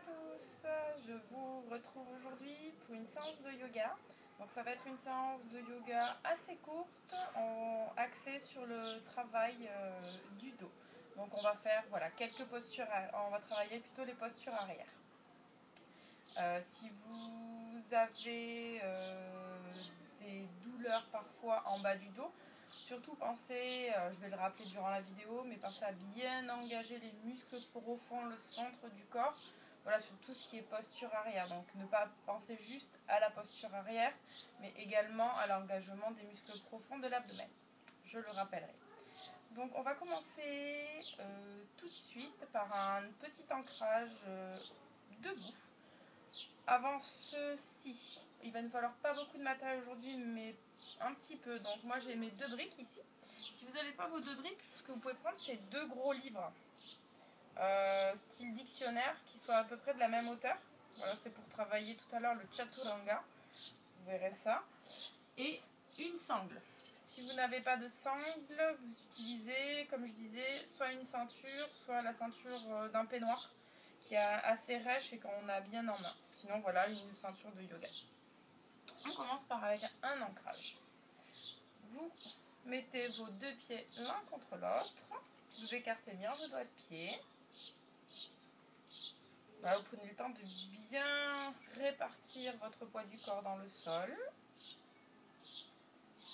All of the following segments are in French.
tous, je vous retrouve aujourd'hui pour une séance de yoga. Donc ça va être une séance de yoga assez courte, axée sur le travail du dos. Donc on va faire quelques postures, on va travailler plutôt les postures arrière. Si vous avez des douleurs parfois en bas du dos, surtout pensez, je vais le rappeler durant la vidéo, mais pensez à bien engager les muscles profonds, le centre du corps, voilà, sur tout ce qui est posture arrière. Donc ne pas penser juste à la posture arrière, mais également à l'engagement des muscles profonds de l'abdomen. Je le rappellerai. Donc on va commencer tout de suite par un petit ancrage debout. Avant ceci, il va nous falloir pas beaucoup de matériel aujourd'hui, mais un petit peu. Donc moi j'ai mes 2 briques ici. Si vous n'avez pas vos 2 briques, ce que vous pouvez prendre, c'est 2 gros livres, style dictionnaire, qui soient à peu près de la même hauteur. Voilà, c'est pour travailler tout à l'heure le chaturanga. Vous verrez ça. Et une sangle. Si vous n'avez pas de sangle, vous utilisez, comme je disais, soit une ceinture, soit la ceinture d'un peignoir, qui est assez rêche et qu'on a bien en main. Sinon, voilà, une ceinture de yoga. On commence avec un ancrage. Vous mettez vos 2 pieds l'un contre l'autre. Vous écartez bien vos doigts de pied. Voilà, vous prenez le temps de bien répartir votre poids du corps dans le sol.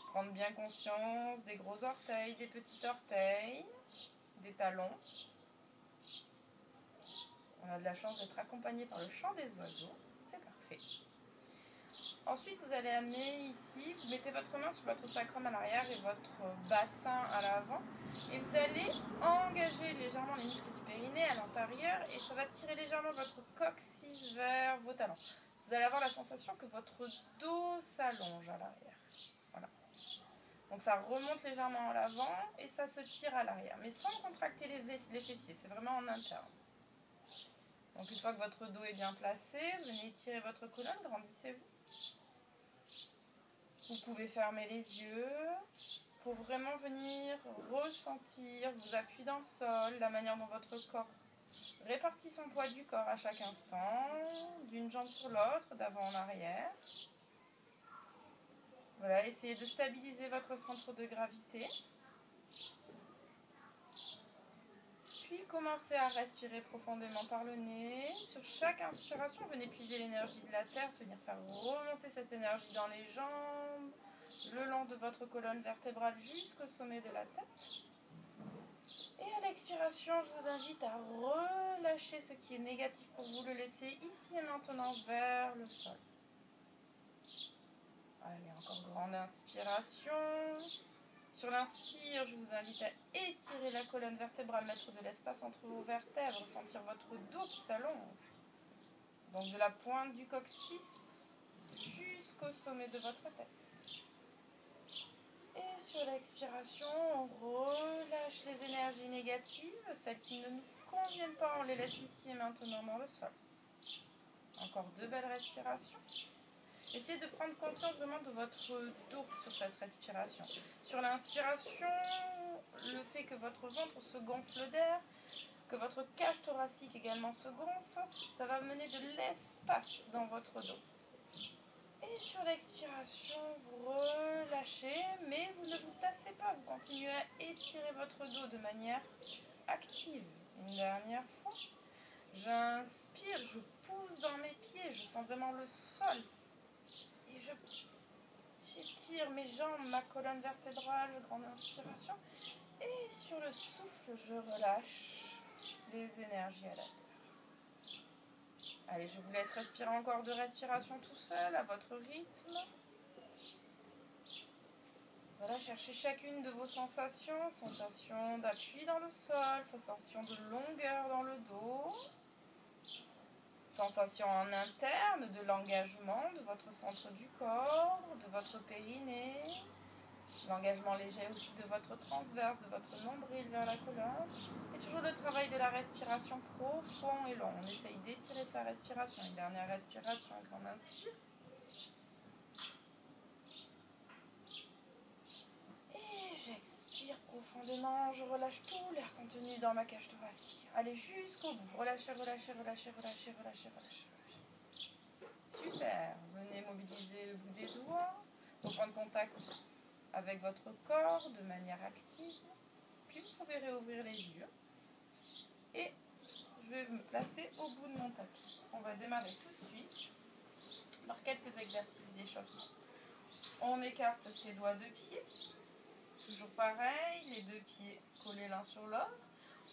Prendre bien conscience des gros orteils, des petits orteils, des talons. On a de la chance d'être accompagné par le chant des oiseaux. C'est parfait. Ensuite, vous allez amener ici, vous mettez votre main sur votre sacrum à l'arrière et votre bassin à l'avant. Et vous allez engager légèrement les muscles du périnée à l'intérieur et ça va tirer légèrement votre coccyx vers vos talons. Vous allez avoir la sensation que votre dos s'allonge à l'arrière. Voilà. Donc ça remonte légèrement à l'avant et ça se tire à l'arrière. Mais sans contracter les fessiers, c'est vraiment en interne. Donc une fois que votre dos est bien placé, venez étirer votre colonne, grandissez-vous. Vous pouvez fermer les yeux pour vraiment venir ressentir, vous appuyer dans le sol, la manière dont votre corps répartit son poids du corps à chaque instant, d'une jambe sur l'autre, d'avant en arrière. Voilà, essayez de stabiliser votre centre de gravité. Puis commencez à respirer profondément par le nez. Sur chaque inspiration, venez puiser l'énergie de la terre, venir faire remonter cette énergie dans les jambes, le long de votre colonne vertébrale jusqu'au sommet de la tête. Et à l'expiration, je vous invite à relâcher ce qui est négatif pour vous, le laisser ici et maintenant vers le sol. Allez, encore grande inspiration. Sur l'inspire, je vous invite à étirer la colonne vertébrale, mettre de l'espace entre vos vertèbres, sentir votre dos qui s'allonge. Donc de la pointe du coccyx jusqu'au sommet de votre tête. Et sur l'expiration, on relâche les énergies négatives, celles qui ne nous conviennent pas, on les laisse ici et maintenant dans le sol. Encore 2 belles respirations. Essayez de prendre conscience vraiment de votre dos sur cette respiration. Sur l'inspiration, le fait que votre ventre se gonfle d'air, que votre cage thoracique également se gonfle, ça va mener de l'espace dans votre dos. Et sur l'expiration, vous relâchez, mais vous ne vous tassez pas, vous continuez à étirer votre dos de manière active. Une dernière fois, j'inspire, je pousse dans mes pieds, je sens vraiment le sol. Et j'étire mes jambes, ma colonne vertébrale, grande inspiration. Et sur le souffle, je relâche les énergies à la terre. Allez, je vous laisse respirer encore 2 respirations tout seul, à votre rythme. Voilà, cherchez chacune de vos sensations. Sensation d'appui dans le sol, sensation de longueur dans le dos. Sensation en interne de l'engagement de votre centre du corps, de votre périnée, l'engagement léger aussi de votre transverse, de votre nombril vers la colonne. Et toujours le travail de la respiration profond et long. On essaye d'étirer sa respiration. Une dernière respiration, grande inspire. Et j'expire profondément, je relâche tout l'air contenu dans ma cage thoracique. Allez jusqu'au bout. Relâchez, relâchez, relâchez, relâchez, relâchez, relâchez. Super. Venez mobiliser le bout des doigts pour prendre contact avec votre corps de manière active. Puis vous pouvez réouvrir les yeux. Et je vais me placer au bout de mon tapis. On va démarrer tout de suite par quelques exercices d'échauffement. On écarte ses doigts de pied. Toujours pareil, les deux pieds collés l'un sur l'autre.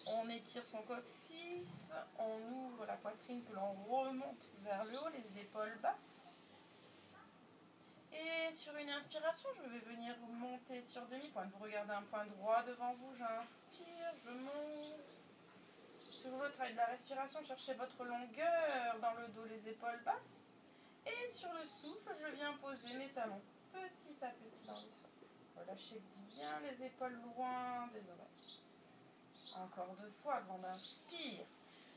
On étire son coccyx, on ouvre la poitrine que l'on remonte vers le haut, les épaules basses. Et sur une inspiration, je vais venir monter sur demi-pointe. Vous regardez un point droit devant vous, j'inspire, je monte. Toujours le travail de la respiration, cherchez votre longueur dans le dos, les épaules basses. Et sur le souffle, je viens poser mes talons petit à petit dans le sol. Relâchez bien les épaules loin des oreilles. Encore 2 fois, grande inspire.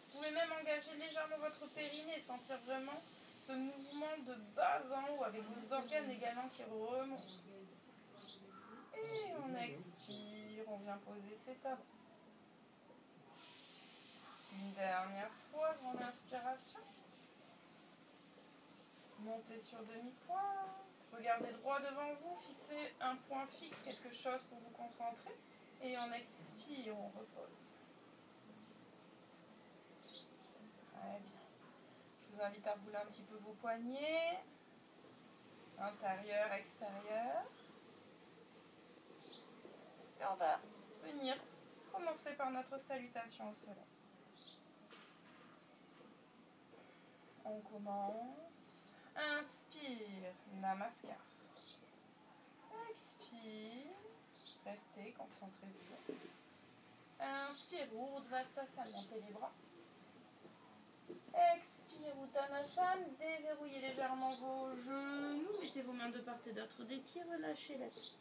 Vous pouvez même engager légèrement votre périnée, sentir vraiment ce mouvement de bas en haut avec vos organes également qui remontent. Et on expire, on vient poser ses talons. Une dernière fois, grande inspiration. Montez sur demi-pointe. Regardez droit devant vous, fixez un point fixe, quelque chose pour vous concentrer. Et on expire, on repose. Très bien. Je vous invite à rouler un petit peu vos poignets. Intérieur, extérieur. Et on va venir commencer par notre salutation au soleil. On commence. Inspire, Namaskar. Expire. Restez, concentrez-vous. Inspire, Urdhvastasana, montez les bras. Expire, Uttanasana, déverrouillez légèrement vos genoux. Mettez vos mains de part et d'autre des pieds, relâchez la tête.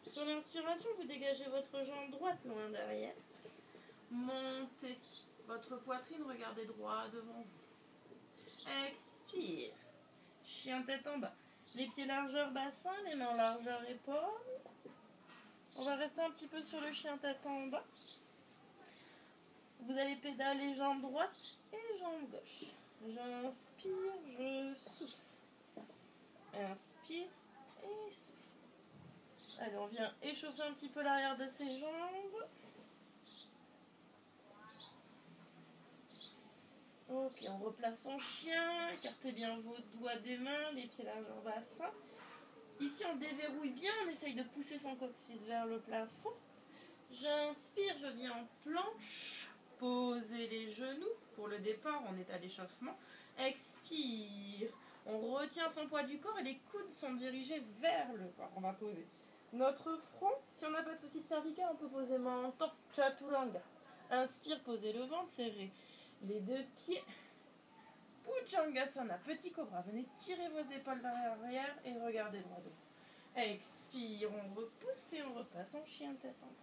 Sur l'inspiration, vous dégagez votre jambe droite loin derrière. Montez votre poitrine, regardez droit devant vous. Expire. Chien tête en bas. Les pieds largeur bassin, les mains largeur épaules. On va rester un petit peu sur le chien tête en bas. Vous allez pédaler jambe droite et jambe gauche. J'inspire, je souffle. Inspire et souffle. Allez, on vient échauffer un petit peu l'arrière de ses jambes. Ok, on replace son chien. Écartez bien vos doigts des mains, les pieds largeur bassin. Ici, on déverrouille bien, on essaye de pousser son coccyx vers le plafond. J'inspire, je viens en planche. Posez les genoux pour le départ, on est à l'échauffement. Expire, on retient son poids du corps et les coudes sont dirigés vers le corps. On va poser notre front. Si on n'a pas de souci de cervical, on peut poser menton, chaturanga. Inspire, posez le ventre, serrez les deux pieds. Bhujangasana, petit cobra. Venez tirer vos épaules vers l'arrière et regardez droit devant. Expire, on repousse et on repasse en chien tête en bas.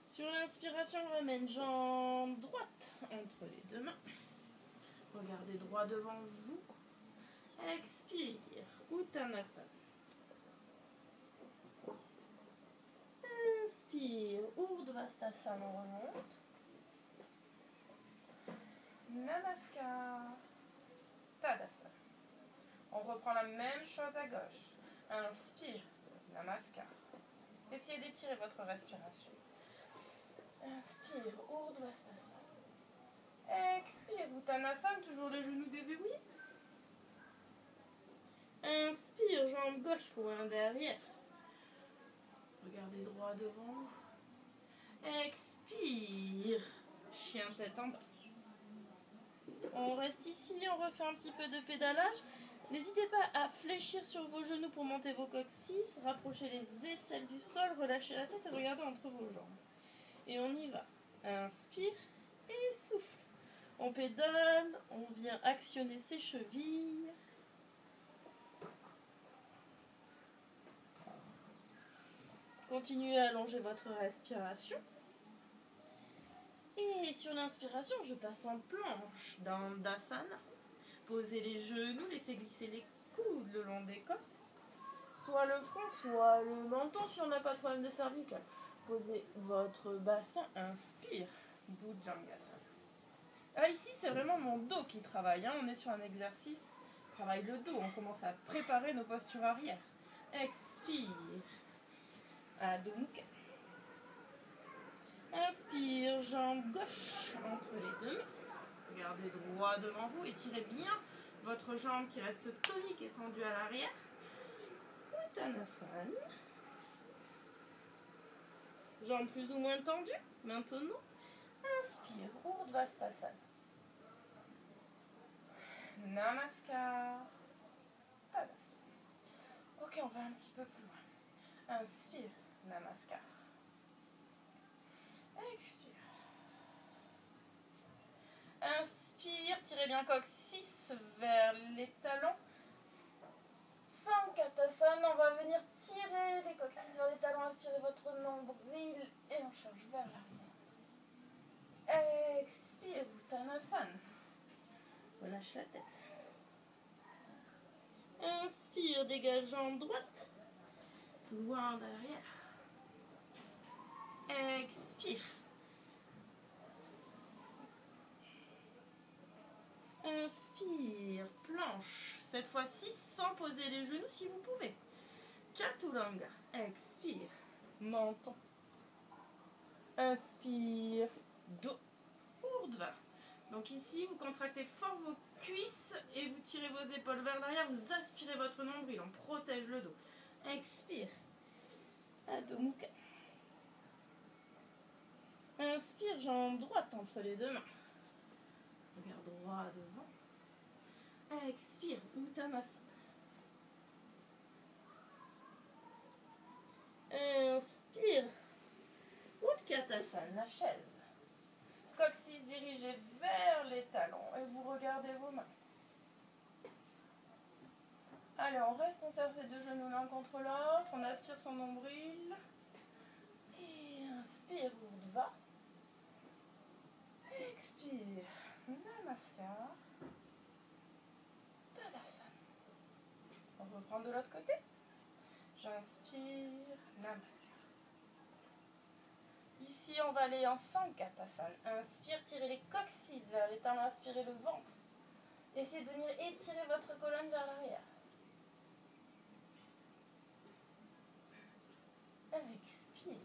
Sur l'inspiration, on ramène jambe droite entre les deux mains. Regardez droit devant vous. Expire, Uttanasana. Inspire, Urdhvastasana, on remonte. Namaskar, Tadasana. On reprend la même chose à gauche. Inspire, Namaskar. Essayez d'étirer votre respiration. Inspire, Urdhvastasana. Expire, Uttanasana, toujours les genoux déverrouillés. Inspire, jambe gauche loin derrière. Regardez droit devant vous. Expire, chien tête en bas. On reste ici, on refait un petit peu de pédalage. N'hésitez pas à fléchir sur vos genoux pour monter vos coccyx, rapprocher les aisselles du sol, relâcher la tête et regardez entre vos jambes. Et on y va. Inspire et souffle. On pédale, on vient actionner ses chevilles. Continuez à allonger votre respiration. Et sur l'inspiration, je passe en planche dans Dasana. Posez les genoux, laissez glisser les coudes le long des côtes. soit le front, soit le menton si on n'a pas de problème de cervical. Posez votre bassin, inspire, Bhujangasana. Là ici c'est vraiment mon dos qui travaille, hein. On est sur un exercice, travaille le dos, on commence à préparer nos postures arrière. Expire, Adho Mukha. Inspire, jambe gauche entre les deux. Regardez droit devant vous, étirez bien votre jambe qui reste tonique et tendue à l'arrière. Uttanasana. Jambes plus ou moins tendues. Maintenant, inspire, Urdhvastasana. Namaskar. Tadasana. Ok, on va un petit peu plus loin. Inspire, Namaskar. Expire. Inspire, tirez bien coccyx vers les talons. Sankatasana, on va venir tirer les coccyx vers les talons, inspirez votre nombril et on change vers l'arrière. Expire, Uttanasana. Relâche la tête. Inspire, dégage jambe droite. Loin derrière. Expire. Inspire, planche. Cette fois-ci, sans poser les genoux si vous pouvez. Chaturanga. Expire, menton. Inspire, dos. Urdhva. Donc ici, vous contractez fort vos cuisses et vous tirez vos épaules vers l'arrière. Vous aspirez votre nombril, on protège le dos. Expire, Adho Mukha. Inspire, jambe droite entre les deux mains. Regard droit devant. Expire, Uttanasana. Inspire, Utkatasana, la chaise. Coccyx dirigé vers les talons et vous regardez vos mains. Allez, on reste, on serre ses deux genoux l'un contre l'autre, on aspire son nombril. Et inspire, Urdhva. Expire, Namaskar. Tadasana. On reprend de l'autre côté. J'inspire, Namaskar. Ici, on va aller en Sankatasana. Inspire, tirez les coccyx vers les talons, aspirez le ventre. Essayez de venir étirer votre colonne vers l'arrière. Expire.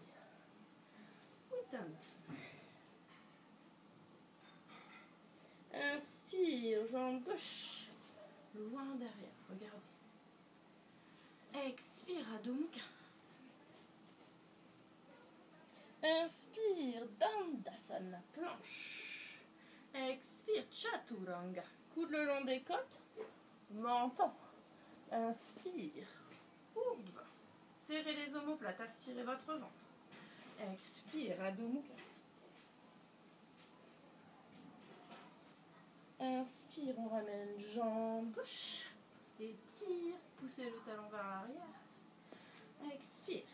Uttanasana. Inspire, jambe gauche. Loin derrière, regardez. Expire, Adho Mukha. Inspire, Dandasana, planche. Expire, Chaturanga. Coude le long des côtes. Menton. Inspire, Urdhva. Serrez les omoplates, aspirez votre ventre. Expire, Adho Mukha. Inspire, on ramène jambe gauche. Étire, poussez le talon vers l'arrière. Expire.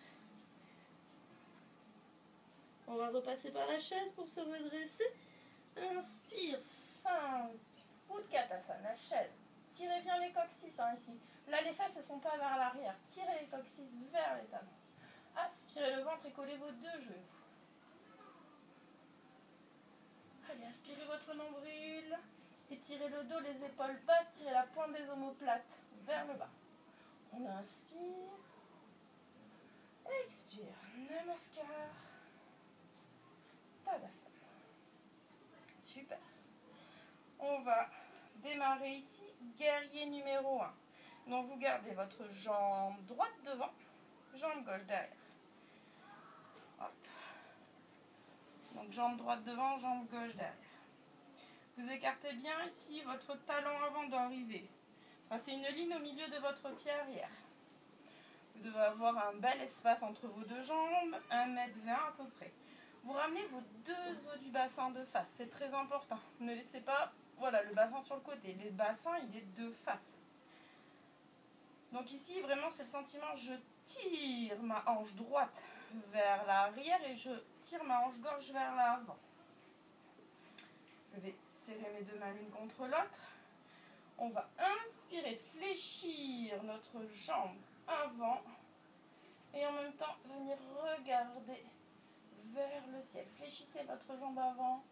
On va repasser par la chaise pour se redresser. Inspire, 5. Utkatasana, la chaise. Tirez bien les coccyx ici. Là, les fesses ne sont pas vers l'arrière. Tirez les coccyx vers les talons. Aspirez le ventre et collez vos deux genoux. Allez, aspirez votre nombril. Étirez le dos, les épaules basses. Tirez la pointe des omoplates vers le bas. On inspire. Expire. Namaskar. Tadasana. Super. On va démarrer ici. Guerrier numéro 1. Donc vous gardez votre jambe droite devant, jambe gauche derrière. Hop. Donc jambe droite devant, jambe gauche derrière. Vous écartez bien ici votre talon avant d'arriver. Enfin, c'est une ligne au milieu de votre pied arrière. Vous devez avoir un bel espace entre vos deux jambes, 1,20 m à peu près. Vous ramenez vos deux os du bassin de face, c'est très important. Ne laissez pas, voilà, le bassin sur le côté. Le bassin, il est de face. Donc ici, vraiment, c'est le sentiment, je tire ma hanche droite vers l'arrière et je tire ma hanche gauche vers l'avant. Je vais serrer mes deux mains l'une contre l'autre. On va inspirer, fléchir notre jambe avant. Et en même temps, venir regarder vers le ciel. Fléchissez votre jambe avant.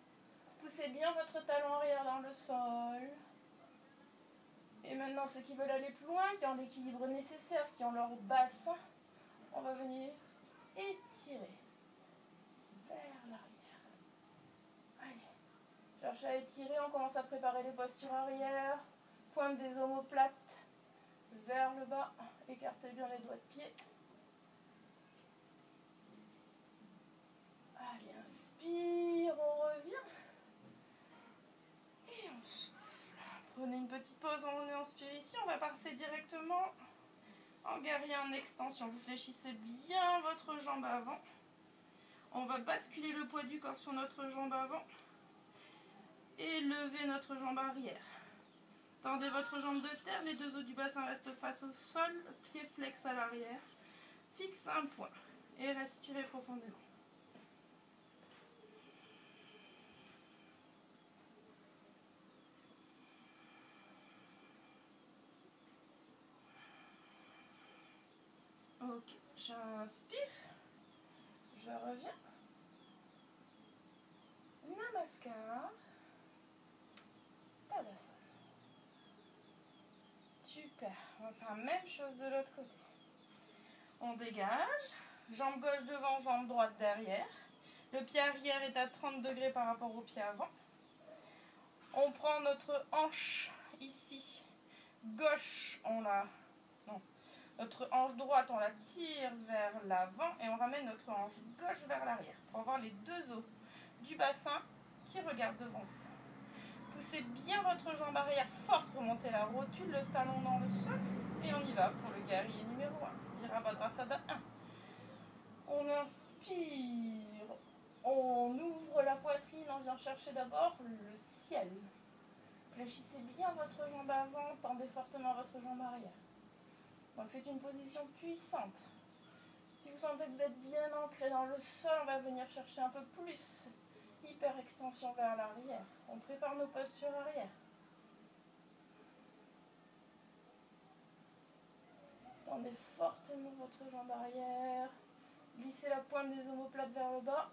Poussez bien votre talon arrière dans le sol. Et maintenant, ceux qui veulent aller plus loin, qui ont l'équilibre nécessaire, qui ont leur bassin, on va venir étirer vers l'arrière. Allez, cherchez à étirer, on commence à préparer les postures arrière. Pointe des omoplates vers le bas. Écartez bien les doigts de pied. Allez, inspire, on revient. Et on souffle. Prenez une petite pause, on inspire ici. On va passer directement en guerrier en extension. Vous fléchissez bien votre jambe avant. On va basculer le poids du corps sur notre jambe avant. Et lever notre jambe arrière. Tendez votre jambe de terre, les deux os du bassin restent face au sol, pied flex à l'arrière. Fixe un point et respirez profondément. Ok, j'inspire, je reviens. Namaskar. Tadasana. Super, on va faire la même chose de l'autre côté. On dégage, jambe gauche devant, jambe droite derrière. Le pied arrière est à 30 degrés par rapport au pied avant. On prend notre hanche ici, gauche, notre hanche droite, on la tire vers l'avant et on ramène notre hanche gauche vers l'arrière pour avoir les deux os du bassin qui regardent devant vous. Poussez bien votre jambe arrière forte, remontez la rotule, le talon dans le sol et on y va pour le guerrier numéro 1, Virabhadrasana 1. On inspire, on ouvre la poitrine, on vient chercher d'abord le ciel. Fléchissez bien votre jambe avant, tendez fortement votre jambe arrière. Donc c'est une position puissante. Si vous sentez que vous êtes bien ancré dans le sol, on va venir chercher un peu plus. Hyper extension vers l'arrière. On prépare nos postures arrière. Tendez fortement votre jambe arrière. Glissez la pointe des omoplates vers le bas.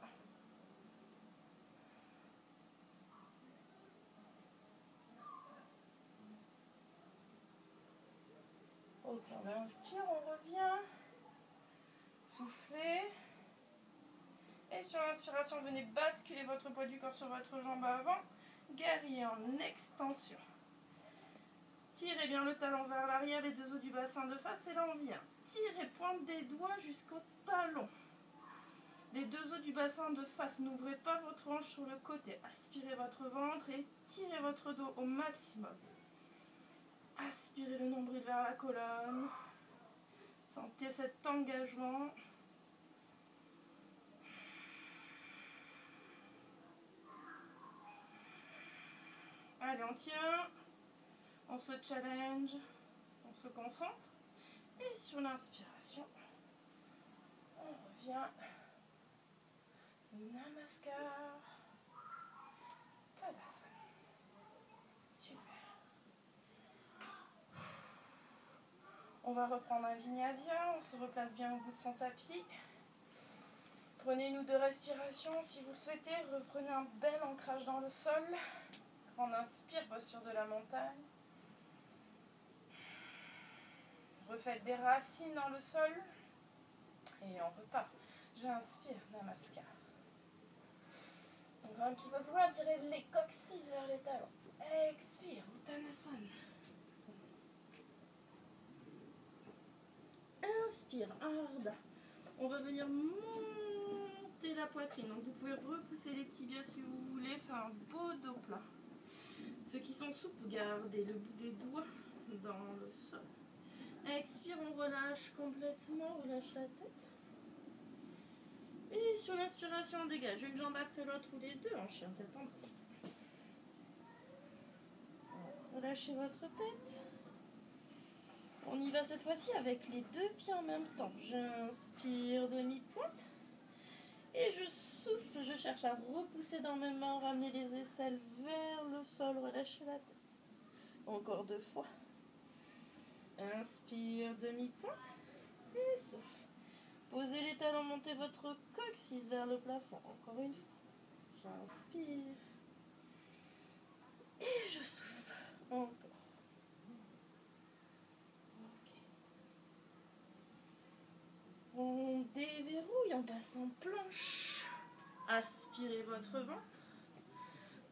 Ok, on inspire, on revient. Soufflez. Et sur l'inspiration, venez basculer votre poids du corps sur votre jambe avant. Guerrier en extension. Tirez bien le talon vers l'arrière, les deux os du bassin de face. Et là, on vient. Tirez, pointe des doigts jusqu'au talon. Les deux os du bassin de face. N'ouvrez pas votre hanche sur le côté. Aspirez votre ventre et tirez votre dos au maximum. Aspirez le nombril vers la colonne. Sentez cet engagement. Allez, on tient. On se challenge. On se concentre. Et sur l'inspiration, on revient. Namaskar. Tadasana. Super. On va reprendre un vinyasa. On se replace bien au bout de son tapis. Prenez une ou deux respirations. Si vous le souhaitez, reprenez un bel ancrage dans le sol. On inspire, posture de la montagne. Refaites des racines dans le sol. Et on repart. J'inspire, Namaskar. On va un petit peu plus loin, tirez les coccyx vers les talons. Expire, Uttanasana. Inspire, Ardha. On va venir monter la poitrine. Donc vous pouvez repousser les tibias si vous voulez, faire un beau dos plat. Ceux qui sont souples, gardez le bout des doigts dans le sol. Expire, on relâche complètement, relâche la tête. Et sur l'inspiration, on dégage une jambe après l'autre ou les deux en chien tête en bas. Relâchez votre tête. On y va cette fois-ci avec les deux pieds en même temps. J'inspire demi-pointe. Et je souffle, je cherche à repousser dans mes mains, ramener les aisselles vers le sol, relâchez la tête. Encore deux fois. Inspire demi-pointe. Et souffle. Posez les talons, montez votre coccyx vers le plafond. Encore une fois. J'inspire. Et je souffle. Encore. Ok. On déverrouille en passant planche. Aspirez votre ventre.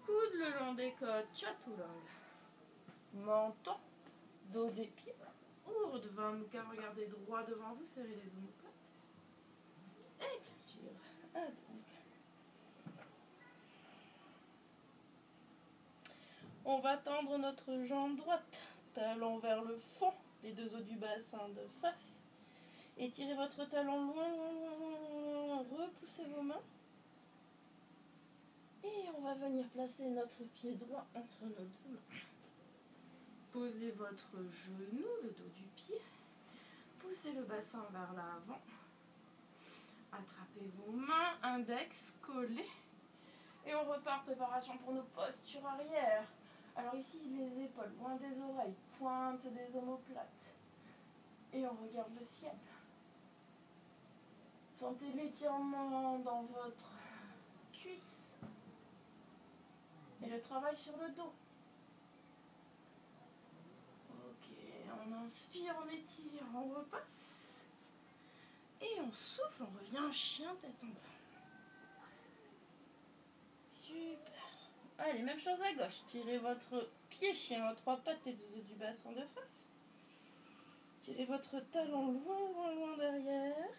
Coude le long des côtes, chaturanga. Menton, dos des pieds. Urdhva Mukha, regardez droit devant vous, serrez les omoplates. Expire. Adho. On va tendre notre jambe droite, talon vers le fond, les deux os du bassin de face. Étirez votre talon loin, loin, loin, loin, loin. Repoussez vos mains. Et on va venir placer notre pied droit entre nos deux mains. Posez votre genou, le dos du pied. Poussez le bassin vers l'avant. Attrapez vos mains, index, collez. Et on repart, préparation pour nos postures arrière. Alors ici, les épaules loin des oreilles, pointe des omoplates. Et on regarde le ciel. Sentez l'étirement dans votre cuisse. Et le travail sur le dos. Ok, on inspire, on étire, on repasse. Et on souffle, on revient chien tête en bas. Super. Allez, même chose à gauche. Tirez votre pied chien aux trois pattes, les deux os du bassin de face. Tirez votre talon loin, loin, loin derrière.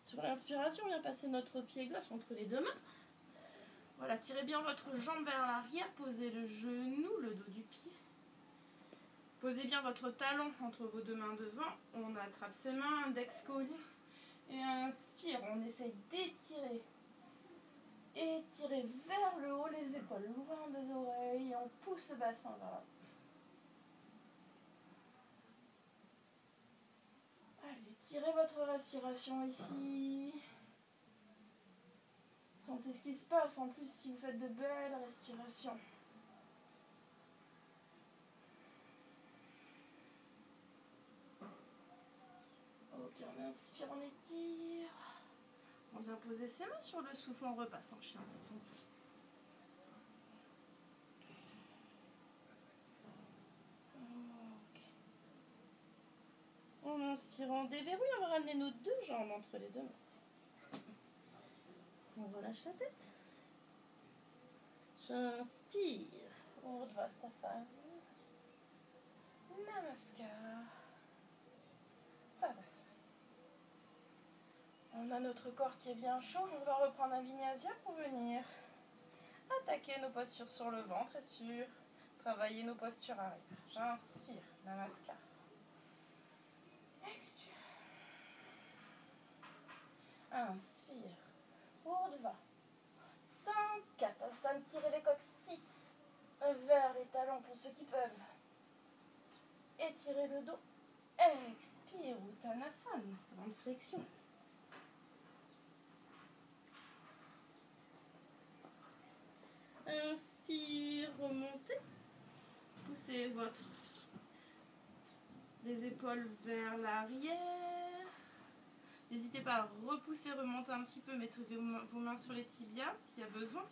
Sur l'inspiration, on vient passer notre pied gauche entre les deux mains. Voilà, tirez bien votre jambe vers l'arrière, posez le genou, le dos du pied. Posez bien votre talon entre vos deux mains devant. On attrape ses mains, index collé. Et inspire, on essaye d'étirer. Étirez vers le haut les épaules, loin des oreilles. Et on pousse le bassin vers là. Allez, tirez votre respiration ici. Sentez ce qui se passe, en plus si vous faites de belles respirations. Ok, on inspire, on étire. On vient poser ses mains sur le souffle, on repasse en chien. Ok. On inspire, on déverrouille, on va ramener nos deux jambes entre les deux mains. On relâche la tête. J'inspire. Urdhvastasana. Namaskar. Tadasana. On a notre corps qui est bien chaud. On va reprendre un vinyasa pour venir attaquer nos postures sur le ventre et sur travailler nos postures arrière. J'inspire. Namaskar. Expire. Inspire. Urdhva. 5, 4, Asana, tirez les coques, 6, vers les talons pour ceux qui peuvent. Étirez le dos. Expire, Uttanasana, grande flexion. Inspire, remontez. Poussez les épaules vers l'arrière. N'hésitez pas à repousser, remonter un petit peu, mettez vos mains sur les tibias s'il y a besoin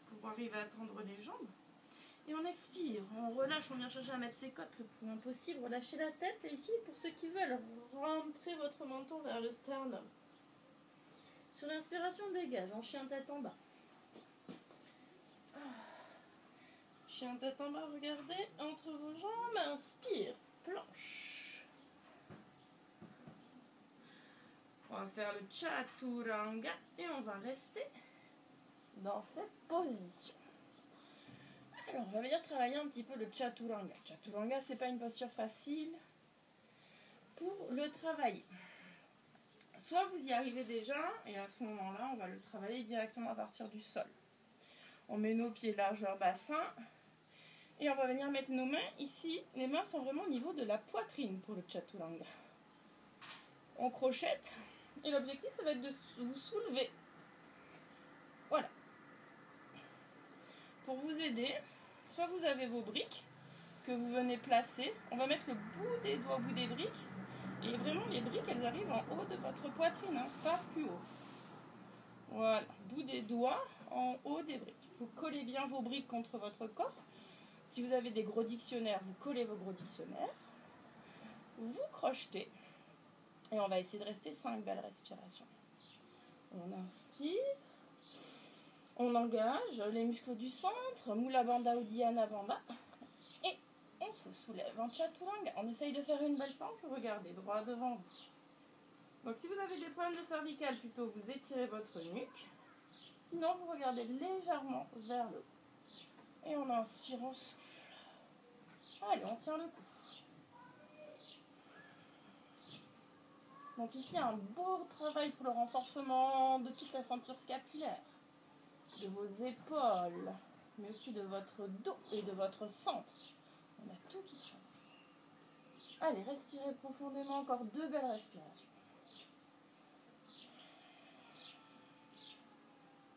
pour arriver à tendre les jambes. Et on expire, on relâche, on vient chercher à mettre ses côtes le plus loin possible, relâchez la tête. Et ici, pour ceux qui veulent, rentrez votre menton vers le sternum. Sur l'inspiration, dégage, en chien tête en bas. Chien tête en bas, regardez, entre vos jambes, inspire, planche. On va faire le chaturanga et on va rester dans cette position. Alors, on va venir travailler un petit peu le chaturanga. Chaturanga, c'est pas une posture facile pour le travailler. Soit vous y arrivez déjà, et à ce moment-là, on va le travailler directement à partir du sol. On met nos pieds largeur bassin, et on va venir mettre nos mains ici. Les mains sont vraiment au niveau de la poitrine pour le chaturanga. On crochette, et l'objectif, ça va être de vous soulever. Voilà. pour vous aider, soit vous avez vos briques que vous venez placer. On va mettre le bout des doigts au bout des briques. Et vraiment, les briques, elles arrivent en haut de votre poitrine, hein, pas plus haut. Voilà, bout des doigts en haut des briques. Vous collez bien vos briques contre votre corps. Si vous avez des gros dictionnaires, vous collez vos gros dictionnaires. Vous crochetez. Et on va essayer de rester 5 belles respirations. On inspire. On engage les muscles du centre, Mula Bandha ou Dhyana Bandha. Et on se soulève en Chaturanga. On essaye de faire une belle planche. Regardez droit devant vous. Donc si vous avez des problèmes de cervicale, plutôt vous étirez votre nuque. Sinon, vous regardez légèrement vers le haut. Et on inspire, on souffle. Allez, on tient le cou. Donc ici, un beau travail pour le renforcement de toute la ceinture scapulaire, de vos épaules, mais aussi de votre dos et de votre centre. On a tout qui travaille. Allez, respirez profondément, encore 2 belles respirations.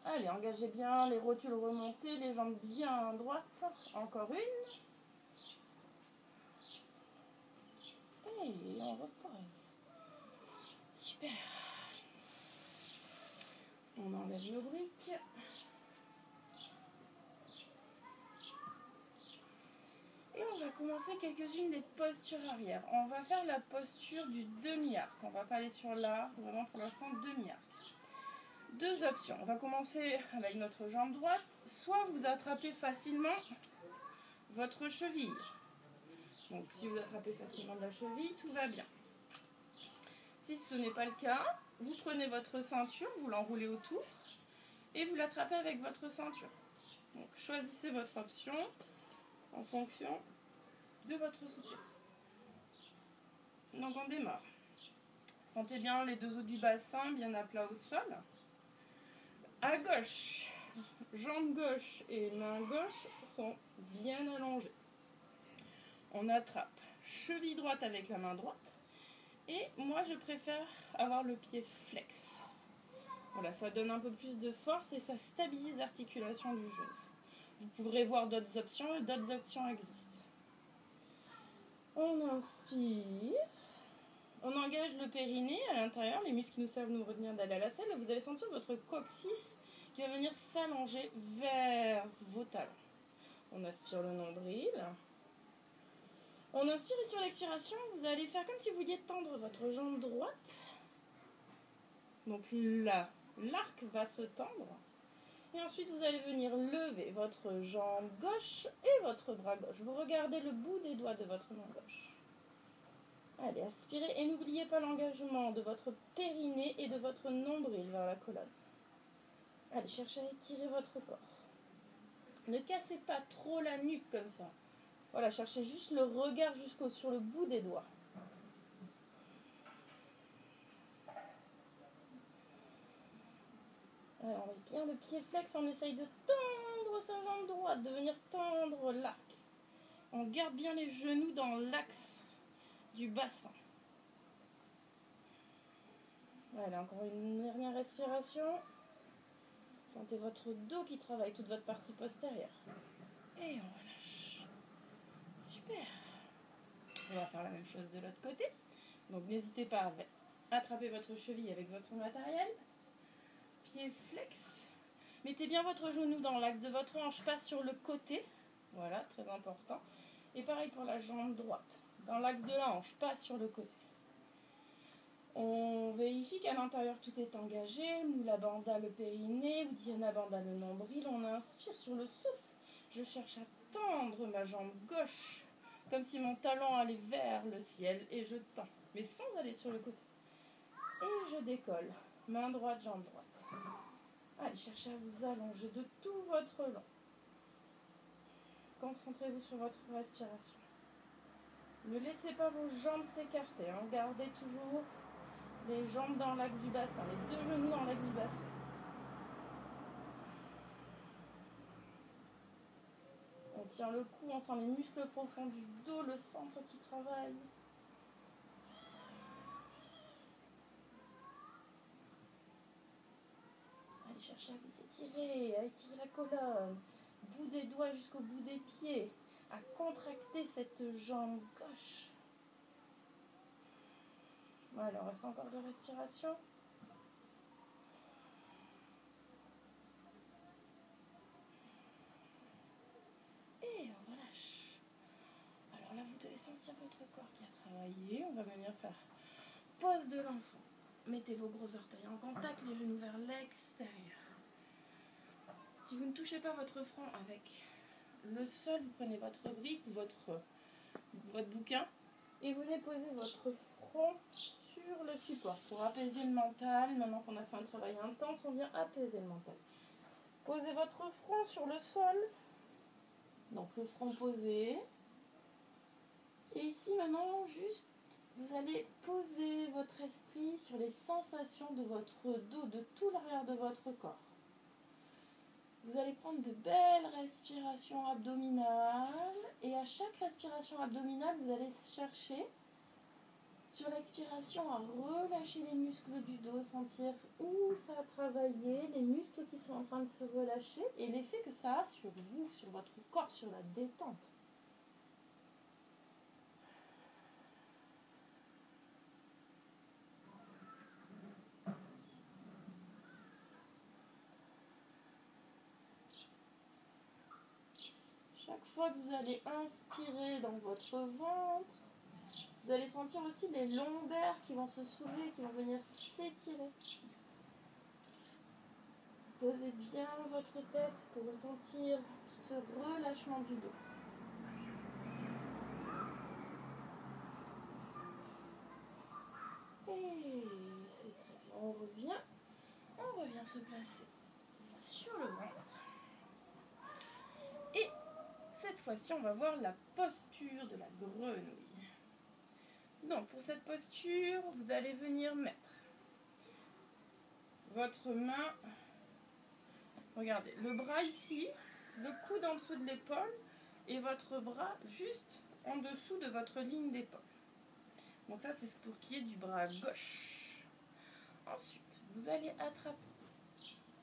Allez, engagez bien les rotules remontées, les jambes bien droites. Encore une. Et on repose. Super. On enlève nos briques. Et on va commencer quelques-unes des postures arrière. On va faire la posture du demi-arc. On ne va pas aller sur l'arc, vraiment pour l'instant demi-arc. 2 options. On va commencer avec notre jambe droite. Soit vous attrapez facilement votre cheville. Donc si vous attrapez facilement de la cheville, tout va bien. Si ce n'est pas le cas, vous prenez votre ceinture, vous l'enroulez autour et vous l'attrapez avec votre ceinture. Donc choisissez votre option en fonction de votre souplesse. Donc on démarre. Sentez bien les 2 os du bassin bien à plat au sol. À gauche, jambe gauche et main gauche sont bien allongées. On attrape cheville droite avec la main droite. Et moi, je préfère avoir le pied flex. Voilà, ça donne un peu plus de force et ça stabilise l'articulation du genou. Vous pourrez voir d'autres options et d'autres options existent. On inspire. On engage le périnée à l'intérieur, les muscles qui nous servent à nous retenir d'aller à la selle. Vous allez sentir votre coccyx qui va venir s'allonger vers vos talons. On aspire le nombril. On inspire et sur l'expiration, vous allez faire comme si vous vouliez tendre votre jambe droite. Donc là, l'arc va se tendre. Et ensuite, vous allez venir lever votre jambe gauche et votre bras gauche. Vous regardez le bout des doigts de votre main gauche. Allez, aspirez et n'oubliez pas l'engagement de votre périnée et de votre nombril vers la colonne. Allez, cherchez à étirer votre corps. Ne cassez pas trop la nuque comme ça. Voilà, cherchez juste le regard sur le bout des doigts. Alors, on met bien le pied flex, on essaye de tendre sa jambe droite, de venir tendre l'arc. On garde bien les genoux dans l'axe du bassin. Voilà, encore une dernière respiration. Sentez votre dos qui travaille, toute votre partie postérieure. Et on relâche. Super. On va faire la même chose de l'autre côté. Donc n'hésitez pas à attraper votre cheville avec votre matériel. Pied flex. Mettez bien votre genou dans l'axe de votre hanche, pas sur le côté. Voilà, très important. Et pareil pour la jambe droite. Dans l'axe de la hanche, pas sur le côté. On vérifie qu'à l'intérieur tout est engagé. Mula Bandha le périnée, Uddiyana Bandha le nombril. On inspire sur le souffle. Je cherche à tendre ma jambe gauche, comme si mon talon allait vers le ciel et je tends, mais sans aller sur le côté. Et je décolle. Main droite, jambe droite. Allez, cherchez à vous allonger de tout votre long. Concentrez-vous sur votre respiration. Ne laissez pas vos jambes s'écarter. Hein. Gardez toujours les jambes dans l'axe du bassin, les 2 genoux dans l'axe du bassin. On tient le cou, on sent les muscles profonds du dos, le centre qui travaille. Allez, cherchez à vous étirer, à étirer la colonne. bout des doigts jusqu'au bout des pieds, à contracter cette jambe gauche. Voilà, on reste encore de respiration. Et on relâche. Alors là, vous devez sentir votre corps qui a travaillé. On va venir faire pose de l'enfant. Mettez vos gros orteils en contact, les genoux vers l'extérieur. Si vous ne touchez pas votre front avec le sol, vous prenez votre brique ou votre bouquin et vous venez poser votre front sur le support pour apaiser le mental. Maintenant qu'on a fait un travail intense, on vient apaiser le mental. Posez votre front sur le sol. Donc le front posé. Et ici maintenant, juste, vous allez poser votre esprit sur les sensations de votre dos, de tout l'arrière de votre corps. Vous allez prendre de belles respirations abdominales. Et à chaque respiration abdominale, vous allez chercher sur l'expiration à relâcher les muscles du dos, sentir où ça a travaillé, les muscles qui sont en train de se relâcher et l'effet que ça a sur vous, sur votre corps, sur la détente. Chaque fois que vous allez inspirer dans votre ventre, vous allez sentir aussi les lombaires qui vont se soulever, qui vont venir s'étirer. Posez bien votre tête pour ressentir tout ce relâchement du dos. Et c'est très bien. On revient se placer sur le ventre. Et cette fois-ci, on va voir la posture de la grenouille. Donc, pour cette posture, vous allez venir mettre votre main, regardez, le bras ici, le coude en dessous de l'épaule et votre bras juste en dessous de votre ligne d'épaule. Donc ça, c'est pour qu'il y ait du bras gauche. Ensuite, vous allez attraper.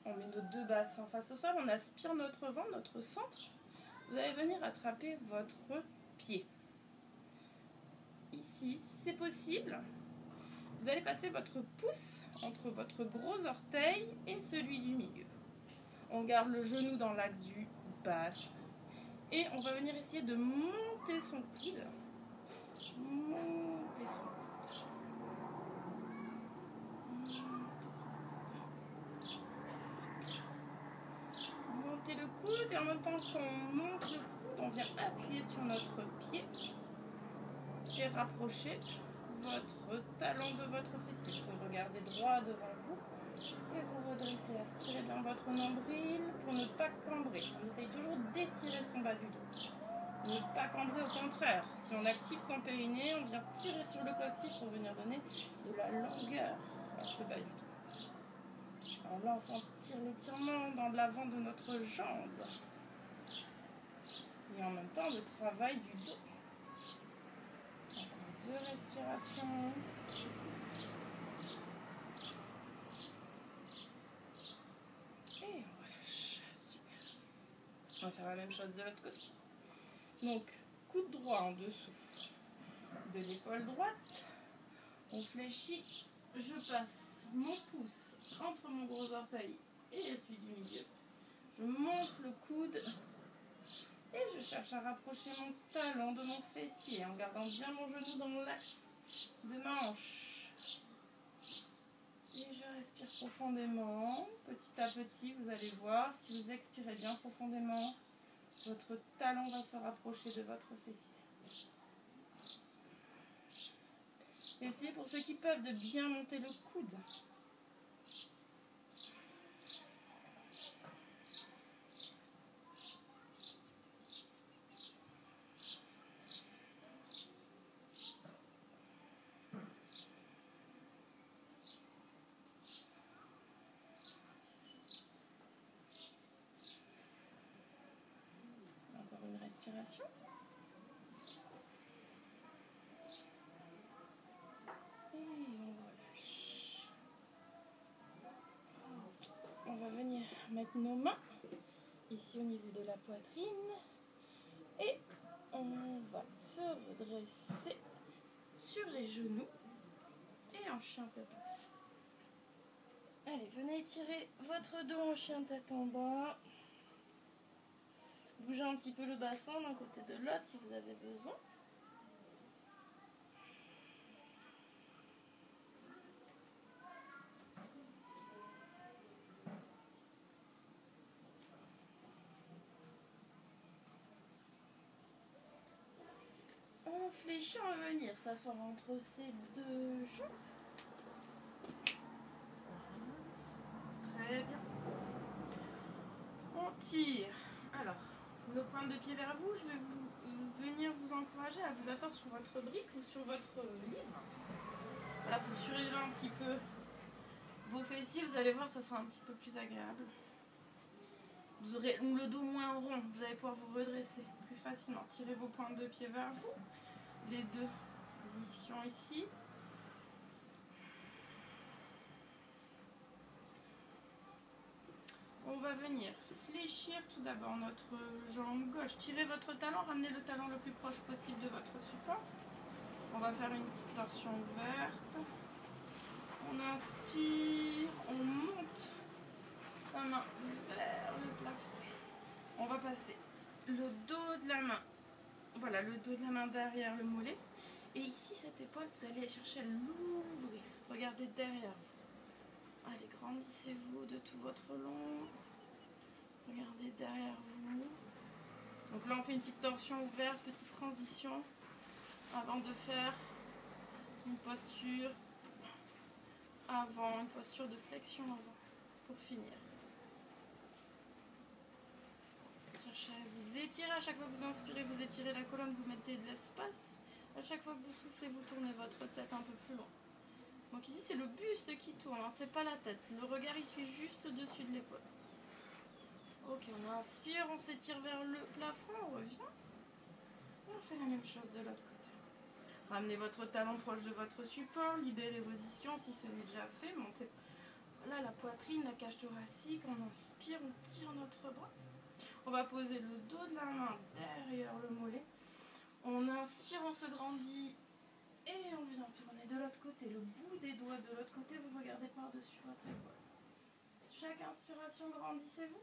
On met nos deux bassins face au sol, on aspire notre ventre, notre centre. Vous allez venir attraper votre pied. Ici, si c'est possible, vous allez passer votre pouce entre votre gros orteil et celui du milieu. On garde le genou dans l'axe du bas. Et on va venir essayer de monter son coude. Monter son coude. Monter le coude et en même temps qu'on monte le coude, on vient appuyer sur notre pied et rapprocher votre talon de votre fessier. Vous pouvez regarder droit devant vous et vous redressez. Aspirez bien votre nombril pour ne pas cambrer. On essaye toujours d'étirer son bas du dos. Ne pas cambrer, au contraire. Si on active son périnée, on vient tirer sur le coccyx pour venir donner de la longueur à ce bas du dos. Alors là, on sent l'étirement dans l'avant de notre jambe. Et en même temps, le travail du dos. Encore 2 respirations. Et on relâche. Super. On va faire la même chose de l'autre côté. Donc, coude droit en dessous de l'épaule droite. On fléchit. Je passe mon pouce entre mon gros orteil et celui du milieu. Je monte le coude et je cherche à rapprocher mon talon de mon fessier en gardant bien mon genou dans l'axe de ma hanche. Et je respire profondément. Petit à petit, vous allez voir, si vous expirez bien profondément, votre talon va se rapprocher de votre fessier. Essayez pour ceux qui peuvent de bien monter le coude. Encore une respiration. Et on relâche. On va venir mettre nos mains ici au niveau de la poitrine. Et on va se redresser sur les genoux et en chien tête en bas. Allez, venez étirer votre dos en chien tête en bas. Bougez un petit peu le bassin d'un côté de l'autre si vous avez besoin. On fléchit, on va venir s'asseoir entre ces deux jambes. Très bien. On tire. Alors, nos pointes de pied vers vous, je vais venir vous encourager à vous asseoir sur votre brique ou sur votre livre. Voilà, pour surélever un petit peu vos fessiers, vous allez voir, ça sera un petit peu plus agréable. Vous aurez le dos moins rond, vous allez pouvoir vous redresser plus facilement. Tirez vos pointes de pied vers vous, les deux ischions ici. On va venir fléchir tout d'abord notre jambe gauche. Tirez votre talon, ramenez le talon le plus proche possible de votre support. On va faire une petite torsion ouverte. On inspire, on monte sa main vers le plafond. On va passer le dos de la main, voilà, le dos de la main derrière le mollet. Et ici, cette épaule, vous allez chercher à l'ouvrir. Regardez derrière vous. Allez, grandissez-vous de tout votre long. Regardez derrière vous. Donc là, on fait une petite torsion ouverte, petite transition, avant de faire une posture avant, une posture de flexion avant, pour finir. Cherchez à vous étirer. À chaque fois que vous inspirez, vous étirez la colonne, vous mettez de l'espace. À chaque fois que vous soufflez, vous tournez votre tête un peu plus loin. Donc ici, c'est le buste qui tourne, hein, c'est pas la tête. Le regard, il suit juste le dessus de l'épaule. Ok, on inspire, on s'étire vers le plafond, on revient. Et on fait la même chose de l'autre côté. Ramenez votre talon proche de votre support, libérez vos ischions si ce n'est déjà fait. Montez là la poitrine, la cage thoracique. On inspire, on tire notre bras. On va poser le dos de la main derrière le mollet. On inspire, on se grandit et on vient tourner de l'autre côté. Le bout des doigts de l'autre côté, vous regardez par-dessus votre épaule. Chaque inspiration, grandissez-vous.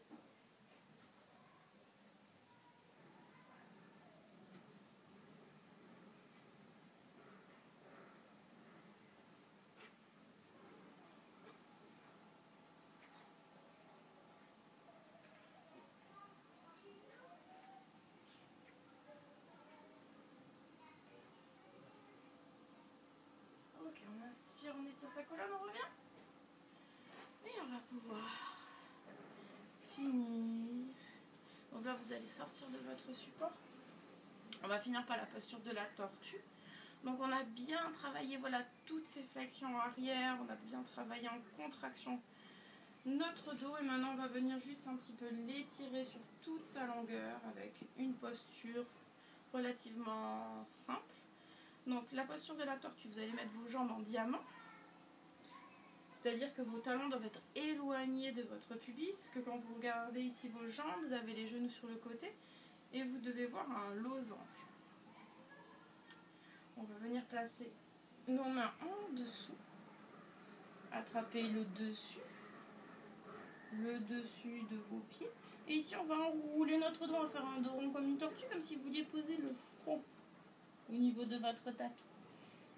Ok, on inspire, on étire sa colonne, on revient. Et on va pouvoir finir. Donc là, vous allez sortir de votre support. On va finir par la posture de la tortue. Donc on a bien travaillé, voilà, toutes ces flexions arrière. On a bien travaillé en contraction notre dos. Et maintenant, on va venir juste un petit peu l'étirer sur toute sa longueur avec une posture relativement simple. Donc la posture de la tortue, vous allez mettre vos jambes en diamant. C'est-à-dire que vos talons doivent être éloignés de votre pubis, que quand vous regardez ici vos jambes, vous avez les genoux sur le côté et vous devez voir un losange. On va venir placer nos mains en dessous, attraper le dessus de vos pieds. Et ici, on va enrouler notre dos, on va faire un dos rond comme une tortue, comme si vous vouliez poser le front au niveau de votre tapis.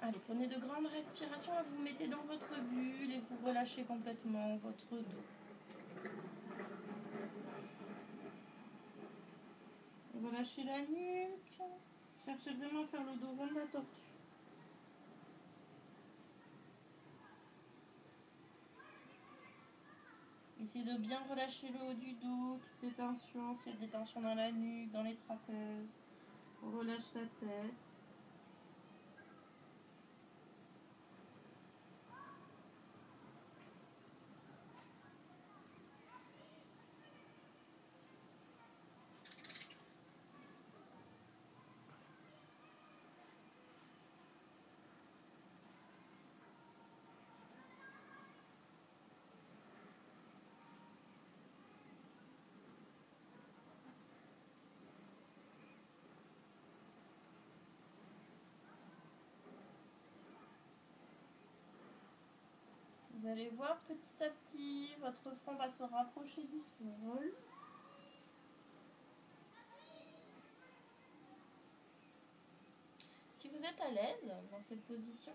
Allez, prenez de grandes respirations, vous mettez dans votre bulle et vous relâchez complètement votre dos. Relâchez la nuque. Cherchez vraiment à faire le dos rond de la tortue. Essayez de bien relâcher le haut du dos, toutes les tensions, s'il y a des tensions dans la nuque, dans les trapèzes. On relâche sa tête. allez voir petit à petit, votre front va se rapprocher du sol. Si vous êtes à l'aise dans cette position,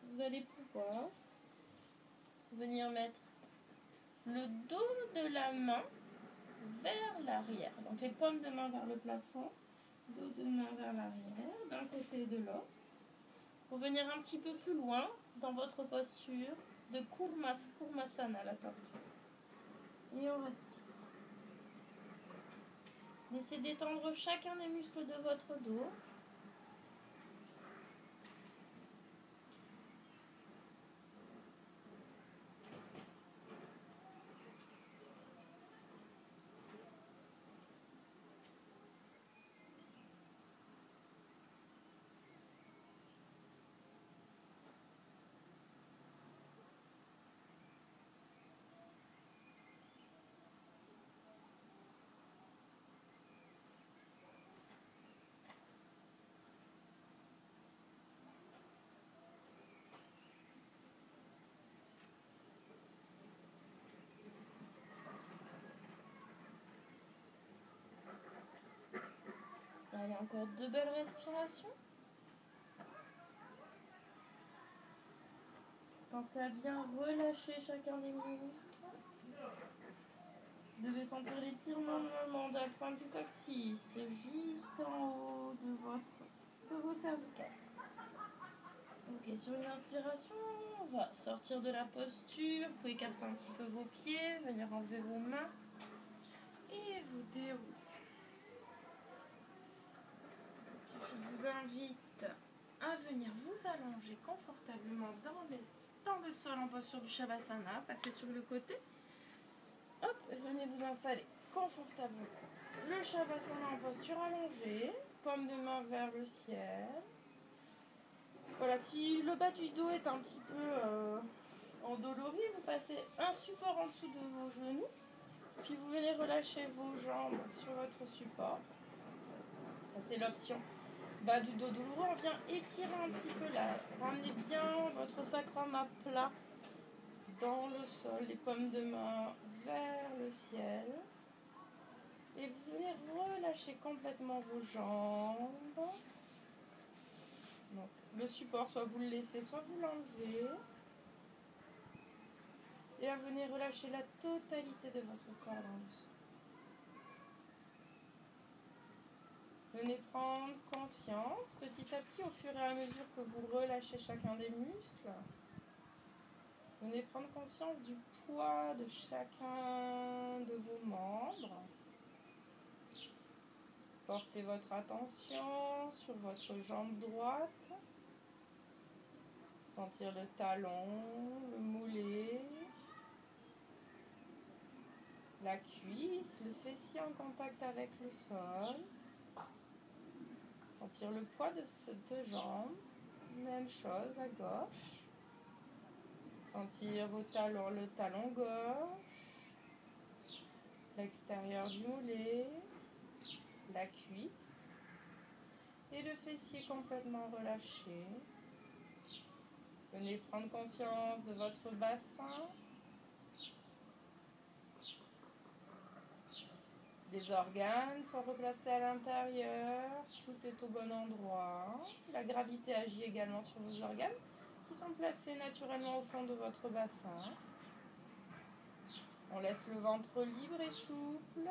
vous allez pouvoir venir mettre le dos de la main vers l'arrière. Donc les paumes de main vers le plafond, dos de main vers l'arrière, d'un côté et de l'autre. Pour venir un petit peu plus loin dans votre posture de Kurmasana, la tortue. Et on respire. Laissez détendre chacun des muscles de votre dos. Allez, encore 2 belles respirations. Pensez à bien relâcher chacun des muscles. Vous devez sentir l'étirement normalement de la pointe du coccyx jusqu'en haut de vos cervicales. Ok, sur une inspiration, on va sortir de la posture. Vous pouvez écarter un petit peu vos pieds, venir enlever vos mains et vous dérouler. Je vous invite à venir vous allonger confortablement dans le sol en posture du Shavasana. Passez sur le côté. Hop, et venez vous installer confortablement. Le Shavasana en posture allongée. Paume de main vers le ciel. Voilà, si le bas du dos est un petit peu endolori, vous passez un support en dessous de vos genoux. Puis vous venez relâcher vos jambes sur votre support. Ça, c'est l'option bas du dos douloureux. On vient étirer un petit peu là. Ramenez bien votre sacrum à plat dans le sol, les paumes de main vers le ciel. Et vous venez relâcher complètement vos jambes. Donc, le support, soit vous le laissez, soit vous l'enlevez. Et là, venez relâcher la totalité de votre corps dans le sol. Venez prendre conscience, petit à petit, au fur et à mesure que vous relâchez chacun des muscles. Venez prendre conscience du poids de chacun de vos membres. Portez votre attention sur votre jambe droite. Sentir le talon, le mollet, la cuisse, le fessier en contact avec le sol. Sentir le poids de ces deux jambes. Même chose à gauche. Sentir le talon gauche, l'extérieur du mollet, la cuisse et le fessier complètement relâché. Venez prendre conscience de votre bassin. Les organes sont replacés à l'intérieur, tout est au bon endroit. La gravité agit également sur vos organes qui sont placés naturellement au fond de votre bassin. On laisse le ventre libre et souple.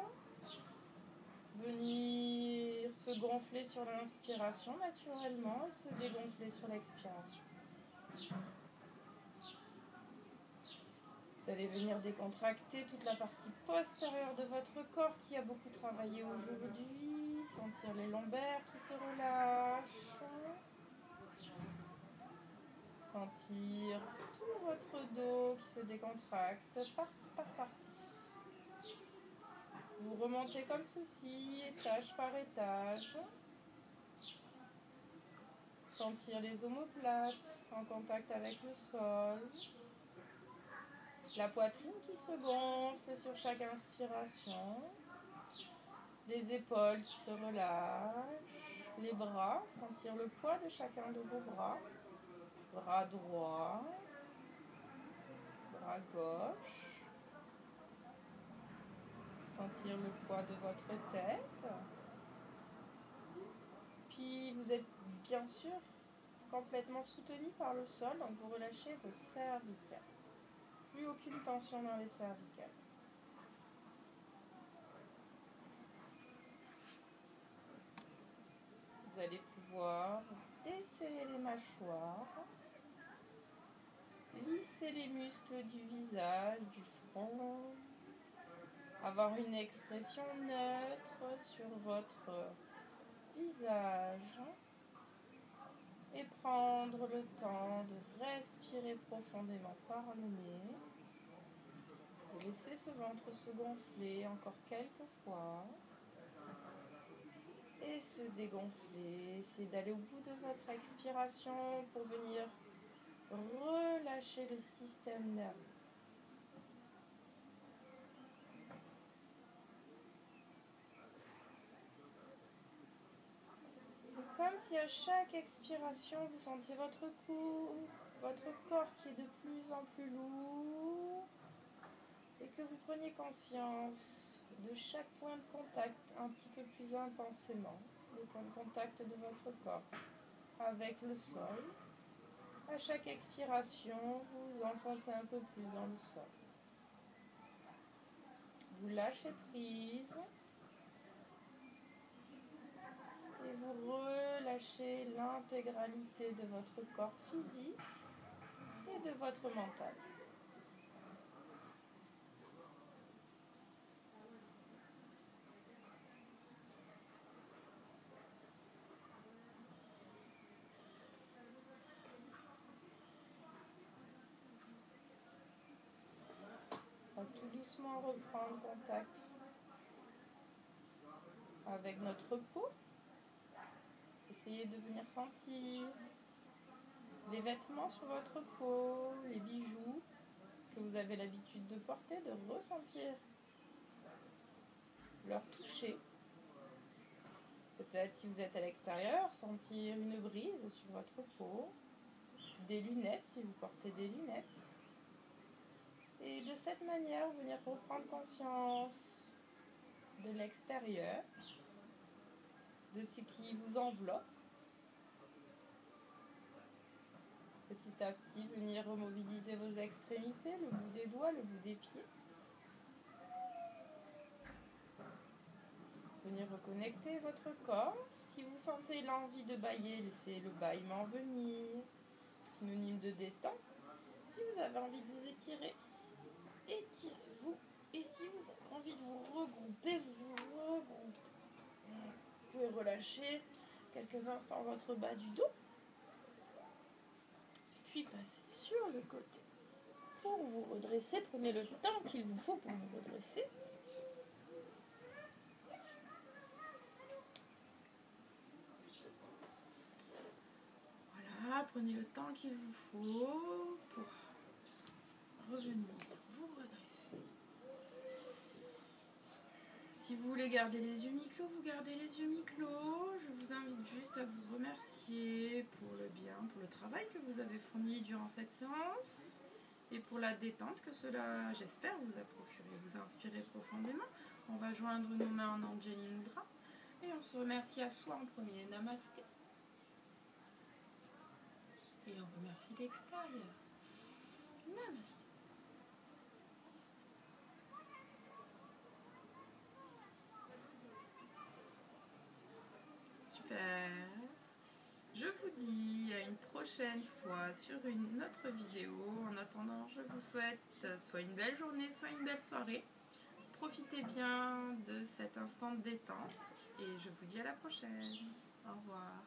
Venir se gonfler sur l'inspiration naturellement et se dégonfler sur l'expiration. Vous allez venir décontracter toute la partie postérieure de votre corps qui a beaucoup travaillé aujourd'hui. Sentir les lombaires qui se relâchent. Sentir tout votre dos qui se décontracte partie par partie. Vous remontez comme ceci, étage par étage. Sentir les omoplates en contact avec le sol. La poitrine qui se gonfle sur chaque inspiration. Les épaules qui se relâchent. Les bras, sentir le poids de chacun de vos bras. Bras droit. bras gauche. Sentir le poids de votre tête. Puis vous êtes bien sûr complètement soutenu par le sol, donc vous relâchez vos cervicales. Plus aucune tension dans les cervicales. Vous allez pouvoir desserrer les mâchoires, lisser les muscles du visage, du front, avoir une expression neutre sur votre visage et prendre le temps de respirer profondément par le nez, de laisser ce ventre se gonfler encore quelques fois et se dégonfler. Essayez d'aller au bout de votre expiration pour venir relâcher le système nerveux. C'est comme si à chaque expiration, vous sentiez votre cou, votre corps qui est de plus en plus lourd et que vous preniez conscience de chaque point de contact un petit peu plus intensément, le point de contact de votre corps avec le sol. À chaque expiration, vous vous enfoncez un peu plus dans le sol. Vous lâchez prise et vous relâchez l'intégralité de votre corps physique et de votre mental. On va tout doucement reprendre contact avec notre peau. Essayez de venir sentir les vêtements sur votre peau, les bijoux que vous avez l'habitude de porter, de ressentir leur toucher. Peut-être si vous êtes à l'extérieur, sentir une brise sur votre peau, des lunettes si vous portez des lunettes. Et de cette manière, venir reprendre conscience de l'extérieur, de ce qui vous enveloppe. Petit à petit, venir remobiliser vos extrémités, le bout des doigts, le bout des pieds. Venir reconnecter votre corps. Si vous sentez l'envie de bâiller, laissez le bâillement venir. Synonyme de détente. Si vous avez envie de vous étirer, étirez-vous. Et si vous avez envie de vous regrouper, vous regroupez. Vous pouvez relâcher quelques instants votre bas du dos. Puis passer sur le côté. Pour vous redresser, prenez le temps qu'il vous faut pour vous redresser. Voilà, prenez le temps qu'il vous faut pour revenir, vous redresser. Si vous voulez garder les yeux mi-clos, vous gardez les yeux mi-clos. Je vous invite juste à vous remercier pour le bien, pour le travail que vous avez fourni durant cette séance et pour la détente que cela, j'espère, vous a procuré. Vous inspirez profondément. On va joindre nos mains en Anjali Mudra et on se remercie à soi en premier. Namasté. Et on remercie l'extérieur. Namasté. Super. Je vous dis à une prochaine fois sur une autre vidéo. En attendant, je vous souhaite soit une belle journée, soit une belle soirée. Profitez bien de cet instant de détente et je vous dis à la prochaine. Au revoir.